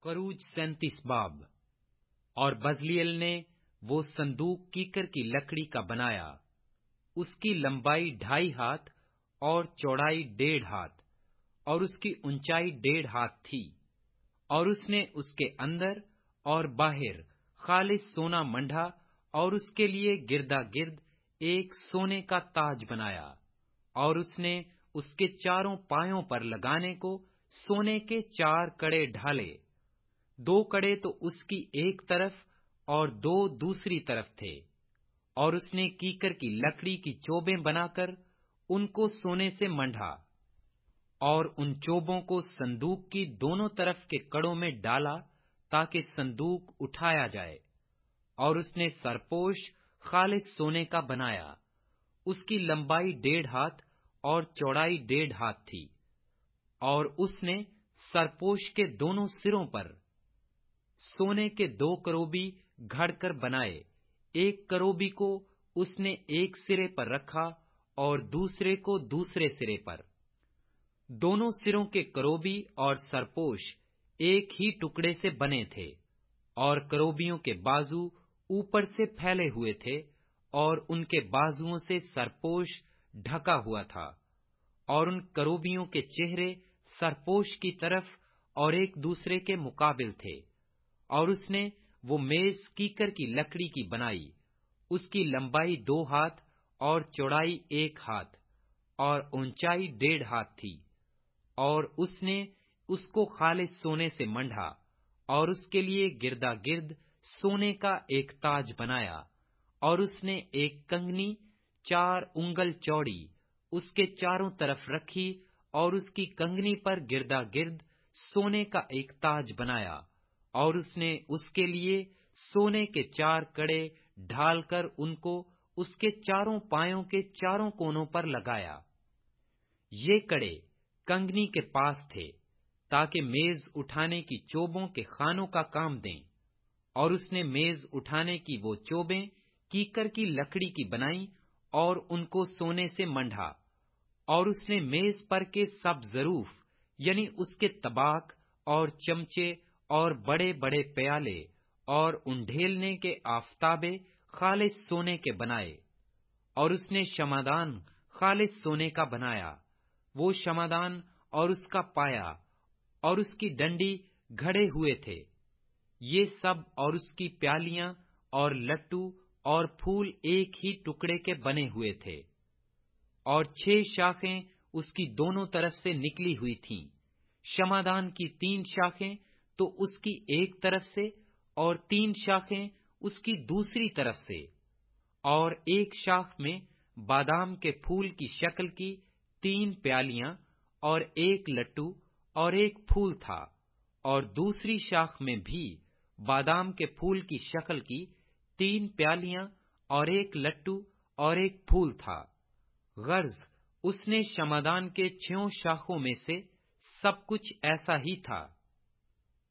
खरूज 37 बाब। और बजलीएल ने वो संदूक कीकर की लकड़ी का बनाया। उसकी लंबाई 2.5 हाथ और चौड़ाई 1.5 हाथ और उसकी ऊंचाई 1.5 हाथ थी। और उसने उसके अंदर और बाहर खालिस सोना मंढा और उसके लिए गिरदा गिर्द एक सोने का ताज बनाया। और उसने उसके चारों पायों पर लगाने को सोने के 4 कड़े ढाले। 2 कड़े तो उसकी एक तरफ और 2 दूसरी तरफ थे। और उसने कीकर की लकड़ी की चोबें बनाकर उनको सोने से मंढा और उन चोबों को संदूक की दोनों तरफ के कड़ों में डाला ताकि संदूक उठाया जाए। और उसने सरपोश खालिस सोने का बनाया। उसकी लंबाई 1.5 हाथ और चौड़ाई 1.5 हाथ थी। और उसने सरपोश के दोनों सिरों पर सोने के 2 करोबी घड़कर बनाए। एक करोबी को उसने एक सिरे पर रखा और दूसरे को दूसरे सिरे पर। दोनों सिरों के करोबी और सरपोश एक ही टुकड़े से बने थे। और करोबियों के बाजू ऊपर से फैले हुए थे और उनके बाजुओं से सरपोश ढका हुआ था। और उन करोबियों के चेहरे सरपोश की तरफ और एक दूसरे के मुकाबिल थे। और उसने वो मेज कीकर की लकड़ी की बनाई। उसकी लंबाई 2 हाथ और चौड़ाई 1 हाथ और ऊंचाई 1.5 हाथ थी। और उसने उसको खालिस सोने से मंढा और उसके लिए गिरदा गिर्द सोने का एक ताज बनाया। और उसने एक कंगनी 4 उंगल चौड़ी उसके चारों तरफ रखी और उसकी कंगनी पर गिरदा गिर्द सोने का एक ताज बनाया। और उसने उसके लिए सोने के 4 कड़े ढालकर उनको उसके चारों पायों के चारों कोनों पर लगाया। ये कड़े कंगनी के पास थे ताकि मेज उठाने की चोबों के खानों का काम दें। और उसने मेज उठाने की वो चोबें कीकर की लकड़ी की बनाई और उनको सोने से मंढा। और उसने मेज पर के सब जरूफ यानी उसके तबाक और चमचे और बड़े बड़े प्याले और उंडेलने के आफताबे खालिस सोने के बनाए। और उसने शमादान खालिस सोने का बनाया। वो शमादान और उसका पाया और उसकी डंडी घड़े हुए थे। ये सब और उसकी प्यालियां और लट्टू और फूल एक ही टुकड़े के बने हुए थे। और 6 शाखें उसकी दोनों तरफ से निकली हुई थीं। शमादान की 3 शाखें तो उसकी एक तरफ से और 3 शाखें उसकी दूसरी तरफ से। और एक शाख में बादाम के फूल की शक्ल की 3 प्यालियां और एक लट्टू और एक फूल था। और दूसरी शाख में भी बादाम के फूल की शक्ल की 3 प्यालियां और एक लट्टू और एक फूल था। गर्ज उसने शमादान के 6 शाखों में से सब कुछ ऐसा ही था।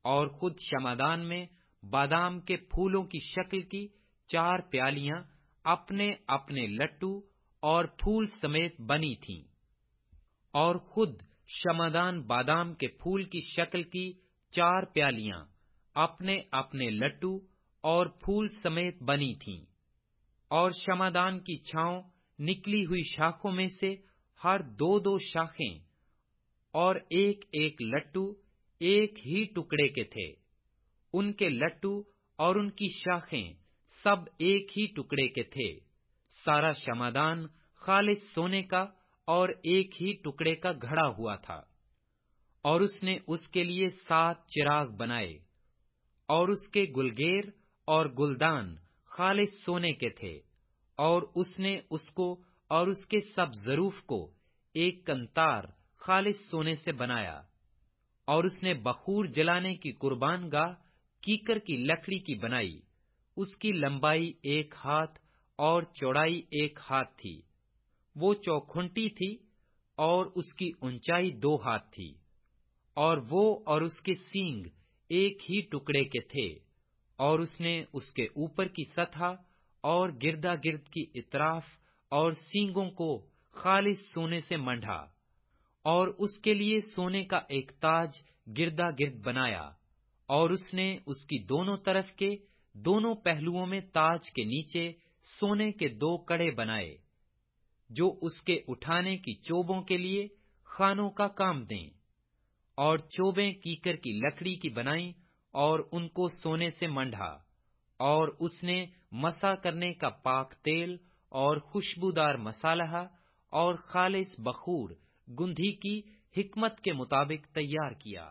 और खुद शमादान में बादाम के फूलों की शक्ल की 4 प्यालियां अपने अपने लट्टू और फूल समेत बनी थीं। और खुद शमादान बादाम के फूल की शक्ल की 4 प्यालियां अपने अपने लट्टू और फूल समेत बनी थीं। और शमादान की छांव निकली हुई शाखों में से हर 2-2 शाखें और एक एक लट्टू एक ही टुकड़े के थे। उनके लट्टू और उनकी शाखें सब एक ही टुकड़े के थे। सारा शमादान खालिस सोने का और एक ही टुकड़े का घड़ा हुआ था। और उसने उसके लिए 7 चिराग बनाए। और उसके गुलगेर और गुलदान खालिस सोने के थे। और उसने उसको और उसके सब जरूफ को एक कंतार खालिस सोने से बनाया। और उसने बखूर जलाने की कुर्बान गाह कीकर की लकड़ी की बनाई। उसकी लंबाई 1 हाथ और चौड़ाई 1 हाथ थी। वो चौखुंटी थी और उसकी ऊंचाई 2 हाथ थी। और वो और उसके सींग एक ही टुकड़े के थे। और उसने उसके ऊपर की सतह और गिरदा गिर्द की इतराफ और सींगों को खालिस सोने से मंढा। और उसके लिए सोने का एक ताज गिरदा गिर्द बनाया। اور اس نے اس کی دونوں طرف کے دونوں پہلوؤں میں تاج کے نیچے سونے کے 2 کڑے بنائے، جو اس کے اٹھانے کی چوبوں کے لیے خانوں کا کام دیں، اور چوبیں کیکر کی لکڑی کی بنائیں اور ان کو سونے سے منڈھا، اور اس نے مسا کرنے کا پاک تیل اور خوشبودار مصالحہ اور خالص بخور گندھی کی حکمت کے مطابق تیار کیا۔